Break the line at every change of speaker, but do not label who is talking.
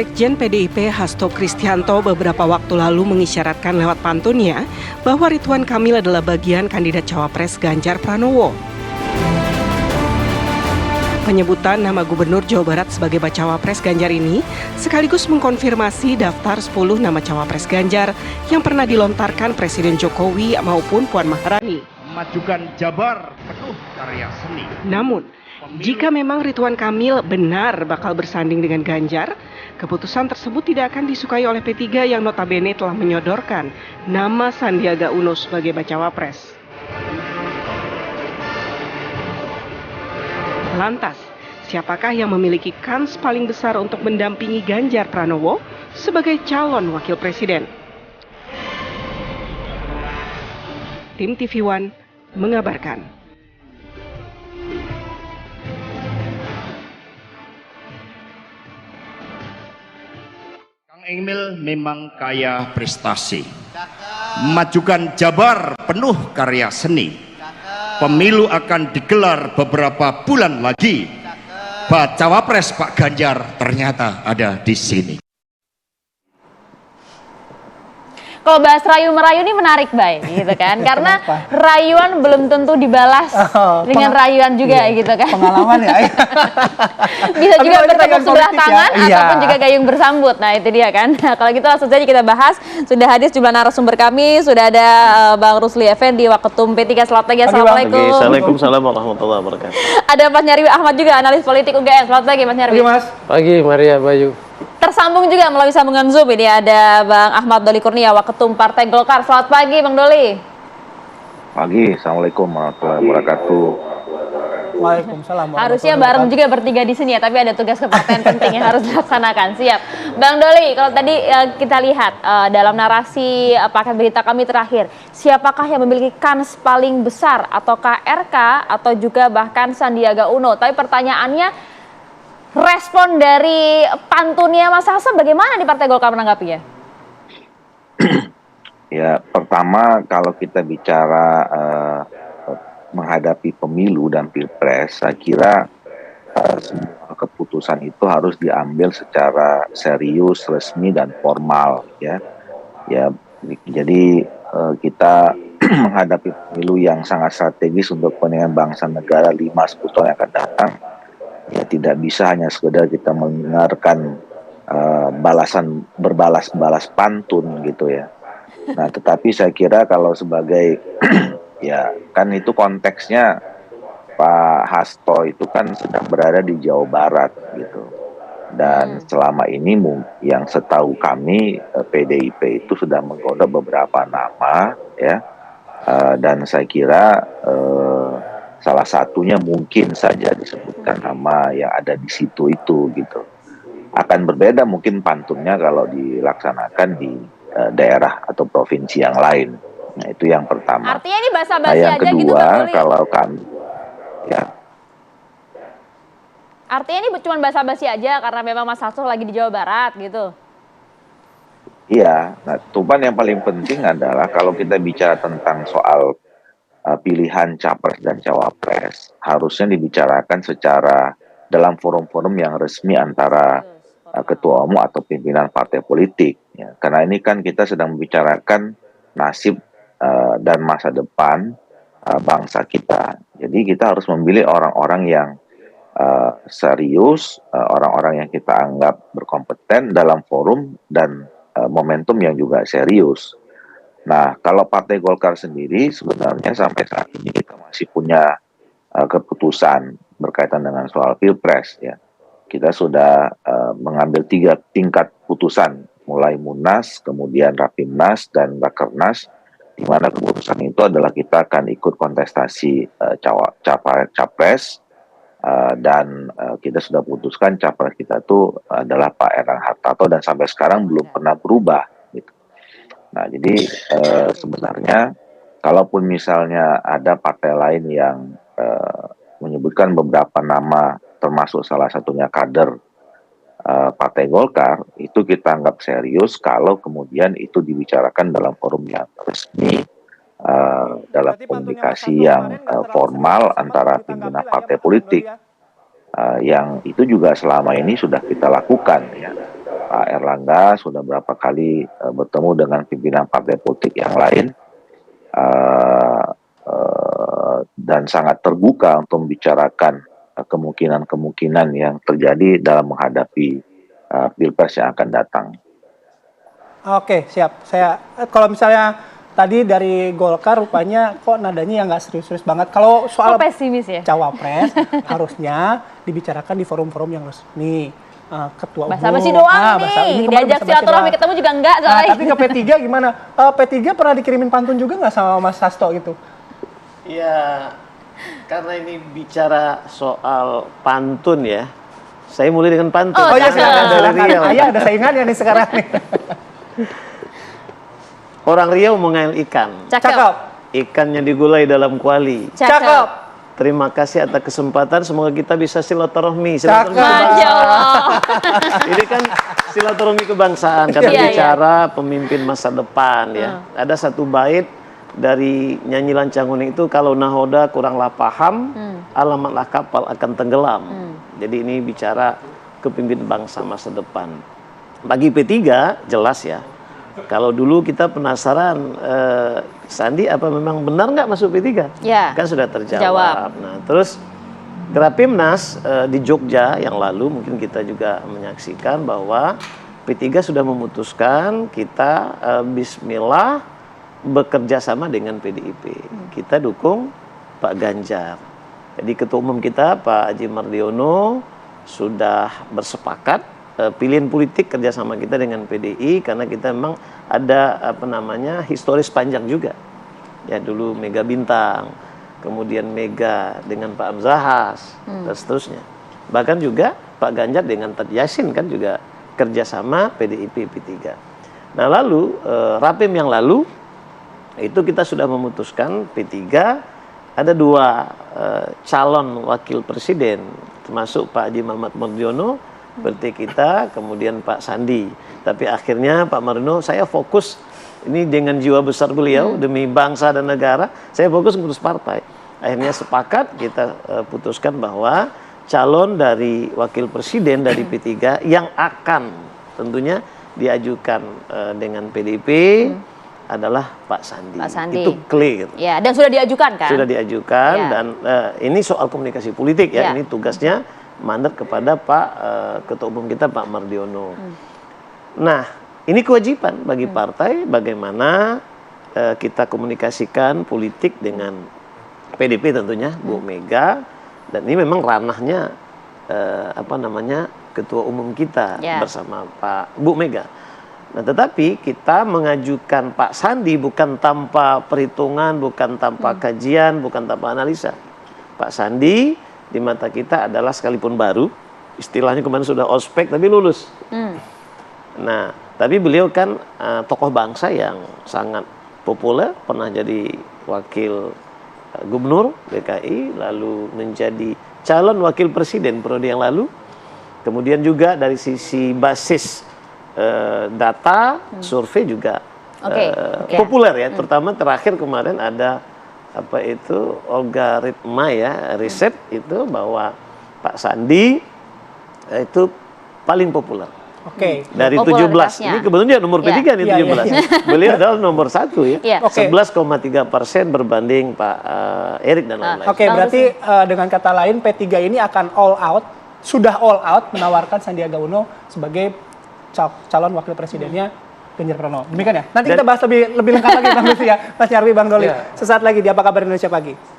Sekjen PDIP Hasto Kristianto beberapa waktu lalu mengisyaratkan lewat pantunnya bahwa Ridwan Kamil adalah bagian kandidat cawapres Ganjar Pranowo. Penyebutan nama Gubernur Jawa Barat sebagai bacawapres Ganjar ini sekaligus mengkonfirmasi daftar 10 nama cawapres Ganjar yang pernah dilontarkan Presiden Jokowi maupun Puan Maharani.
Memajukan Jabar penuh karya seni.
Namun, jika memang Ridwan Kamil benar bakal bersanding dengan Ganjar, keputusan tersebut tidak akan disukai oleh P3 yang notabene telah menyodorkan nama Sandiaga Uno sebagai bacawapres. Lantas, siapakah yang memiliki kans paling besar untuk mendampingi Ganjar Pranowo sebagai calon wakil presiden? Tim TV One mengabarkan.
Kang Emil memang kaya prestasi. Memajukan Jabar penuh karya seni. Pemilu akan digelar beberapa bulan lagi. Bacawapres Pak Ganjar ternyata ada di sini.
Kalau bahas rayu-merayu ini menarik, Bay, gitu kan? Karena rayuan belum tentu dibalas dengan rayuan juga, gitu kan?
Pengalaman ya.
Bisa juga bertepuk sebelah tangan ataupun juga gayung bersambut. Nah, itu dia kan. Nah, kalau gitu langsung saja kita bahas. Sudah hadir jumlah narasumber kami, sudah ada Bang Rusli Effendi, Waketum P3. Selamat pagi, Assalamualaikum.
Waalaikumsalam warahmatullahi wabarakatuh.
Ada Mas Nyarwi Ahmad juga, analis politik UGM. Selamat pagi, Mas Nyarwi.
Pagi, Mas.
Pagi, Maria Bayu.
Tersambung juga melalui sambungan Zoom, ini ada Bang Ahmad Doli Kurnia, Waketum Partai Golkar. Selamat pagi, Bang Doli.
Pagi, Assalamualaikum warahmatullahi wabarakatuh.
Waalaikumsalam.
Harusnya bareng juga bertiga di sini ya, tapi ada tugas kepartaian penting yang harus dilaksanakan. Siap. Bang Doli, kalau tadi kita lihat dalam narasi paket berita kami terakhir, siapakah yang memiliki kans paling besar, ataukah RK atau juga bahkan Sandiaga Uno? Tapi pertanyaannya, respon dari pantunnya Mas Hasan bagaimana di Partai Golkar menanggapinya?
Ya, pertama kalau kita bicara menghadapi pemilu dan pilpres, saya kira semua keputusan itu harus diambil secara serius, resmi dan formal, ya. Ya, jadi kita menghadapi pemilu yang sangat strategis untuk kepentingan bangsa negara 5-10 tahun yang akan datang. Ya, tidak bisa hanya sekedar kita mendengarkan berbalas pantun gitu ya. Nah, tetapi saya kira kalau sebagai ya kan itu konteksnya Pak Hasto itu kan sedang berada di Jawa Barat gitu. Dan selama ini yang setahu kami PDIP itu sudah menggodok beberapa nama ya. Dan saya kira salah satunya mungkin saja disebutkan nama yang ada di situ itu gitu. Akan berbeda mungkin pantunnya kalau dilaksanakan di daerah atau provinsi yang lain. Nah, itu yang pertama.
Artinya ini basa-basi
yang
aja
kedua,
gitu, Bang Doli?
kalau kami ya.
Artinya ini cuma basa-basi aja karena memang Mas Hasto lagi di Jawa Barat gitu.
Iya, nah cuman yang paling penting adalah kalau kita bicara tentang soal pilihan capres dan cawapres harusnya dibicarakan secara dalam forum-forum yang resmi antara ketua umum atau pimpinan partai politik ya. Karena ini kan kita sedang membicarakan nasib dan masa depan bangsa kita. Jadi kita harus memilih orang-orang yang serius, orang-orang yang kita anggap berkompeten dalam forum dan momentum yang juga serius. Nah, kalau Partai Golkar sendiri sebenarnya sampai saat ini kita masih punya keputusan berkaitan dengan soal pilpres ya. Kita sudah mengambil 3 tingkat putusan, mulai Munas, kemudian Rapimnas dan Rakernas, di mana keputusan itu adalah kita akan ikut kontestasi capres dan kita sudah putuskan capres kita itu adalah Pak Erlangga Hartarto dan sampai sekarang belum pernah berubah. Nah, jadi sebenarnya kalaupun misalnya ada partai lain yang menyebutkan beberapa nama termasuk salah satunya kader Partai Golkar, itu kita anggap serius kalau kemudian itu dibicarakan dalam forum yang resmi, dalam komunikasi yang formal antara pimpinan partai politik, yang itu juga selama ini sudah kita lakukan ya. Pak Erlangga sudah berapa kali bertemu dengan pimpinan partai politik yang lain dan sangat terbuka untuk membicarakan kemungkinan-kemungkinan yang terjadi dalam menghadapi Pilpres yang akan datang.
Oke, siap. Kalau misalnya tadi dari Golkar rupanya kok nadanya yang nggak serius-serius banget. Kalau soal
pesimis ya?
Cawapres harusnya dibicarakan di forum-forum yang resmi. Ketua umum.
Basa-basi doang nih. Diajak silaturahmi ketemu juga enggak soalnya.
Tapi ke P3 gimana? P3 pernah dikirimin pantun juga nggak sama Mas Hasto gitu?
Ya, karena ini bicara soal pantun ya. Saya mulai dengan pantun.
Oh
ya,
silakan.
silakan. Ayah ada saingannya nih sekarang nih.
Orang Riau mengail ikan.
Cakep.
Ikannya digulai dalam kuali.
Cakep.
Terima kasih atas kesempatan. Semoga kita bisa silaturahmi.
Cakep.
Masya Allah.
Ini kan silaturahmi kebangsaan. Karena
Iya,
bicara pemimpin masa depan ya. Ada satu bait dari nyanyi Lancangun itu, kalau nahoda kuranglah paham, alamatlah kapal akan tenggelam. Jadi ini bicara kepemimpinan bangsa masa depan. Bagi P3 jelas ya. Kalau dulu kita penasaran, Sandi apa memang benar nggak masuk P3?
Ya.
Kan sudah terjawab. Nah, terus Gerapimnas di Jogja yang lalu mungkin kita juga menyaksikan bahwa P3 sudah memutuskan kita bismillah bekerja sama dengan PDIP. Kita dukung Pak Ganjar. Jadi ketua umum kita Pak Haji Mardiono sudah bersepakat pilihan politik kerjasama kita dengan PDI karena kita memang ada historis panjang juga. Ya dulu Mega Bintang, kemudian Mega dengan Pak Amzahas dan seterusnya. Bahkan juga Pak Ganjar dengan Tad Yassin kan juga kerjasama PDIP P3. Nah lalu Rapim yang lalu itu kita sudah memutuskan P3 ada 2 calon wakil presiden termasuk Pak Haji Mamat Mardiono seperti kita, kemudian Pak Sandi. Tapi akhirnya Pak Mardiono, saya fokus ini dengan jiwa besar beliau demi bangsa dan negara, saya fokus ngurus partai. Akhirnya sepakat kita putuskan bahwa calon dari wakil presiden dari P3 yang akan tentunya diajukan dengan PDIP adalah Pak Sandi.
Pak Sandi.
Itu clear.
Ya, dan sudah diajukan kan?
Sudah diajukan
Ya.
dan ini soal komunikasi politik ya.
Ya.
Ini tugasnya mandat kepada Pak Ketua Umum kita Pak Mardiono. Nah, ini kewajiban bagi partai bagaimana kita komunikasikan politik dengan PDP tentunya Bu Mega, dan ini memang ranahnya Ketua Umum kita bersama Bu Mega. Nah, tetapi kita mengajukan Pak Sandi bukan tanpa perhitungan, bukan tanpa kajian, bukan tanpa analisa. Pak Sandi di mata kita adalah sekalipun baru, istilahnya kemarin sudah ospek tapi lulus. Nah, tapi beliau kan tokoh bangsa yang sangat populer, pernah jadi wakil gubernur DKI, lalu menjadi calon wakil presiden periode yang lalu. Kemudian juga dari sisi basis data, survei juga populer ya, terutama terakhir kemarin ada algoritma ya, riset itu bahwa Pak Sandi itu paling populer. Dari 17. Ini kebetulan dia nomor P3 nih 17. Beliau adalah nomor 1 ya. 11,3% berbanding Pak Erik dan lain-lain.
Berarti dengan kata lain P3 ini akan sudah all out menawarkan Sandiaga Uno sebagai calon wakil presidennya Ganjar Pranowo. Demikian ya. Nanti kita bahas lebih lengkap lagi Bang Lucy ya, Mas Nyarwi, Bang Doli. Sesaat lagi di Apa Kabar Indonesia Pagi.